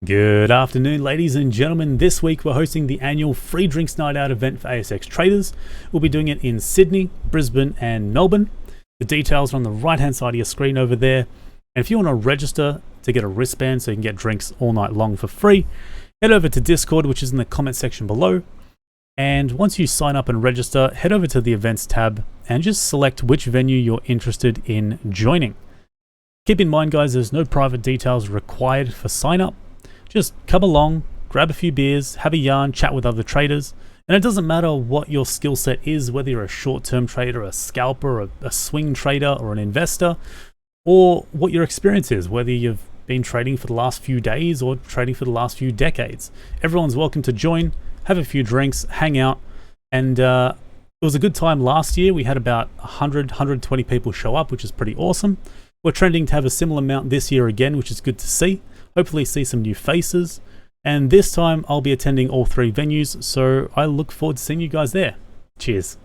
Good afternoon, ladies and gentlemen. This week we're hosting the annual Free Drinks Night Out event for ASX Traders. We'll be doing it in Sydney, Brisbane and Melbourne. The details are on the right hand side of your screen over there. And if you want to register to get a wristband so you can get drinks all night long for free, head over to Discord, which is in the comment section below. And once you sign up and register, head over to the events tab and just select which venue you're interested in joining. Keep in mind, guys, there's no private details required for sign up. Just come along, grab a few beers, have a yarn, chat with other traders. And it doesn't matter what your skill set is, whether you're a short-term trader, a scalper, a swing trader, or an investor, or what your experience is, whether you've been trading for the last few days or trading for the last few decades. Everyone's welcome to join, have a few drinks, hang out. And it was a good time last year. We had about 120 people show up, which is pretty awesome. We're trending to have a similar amount this year again, which is good to see. Hopefully see some new faces. And this time I'll be attending all three venues, so I look forward to seeing you guys there. Cheers.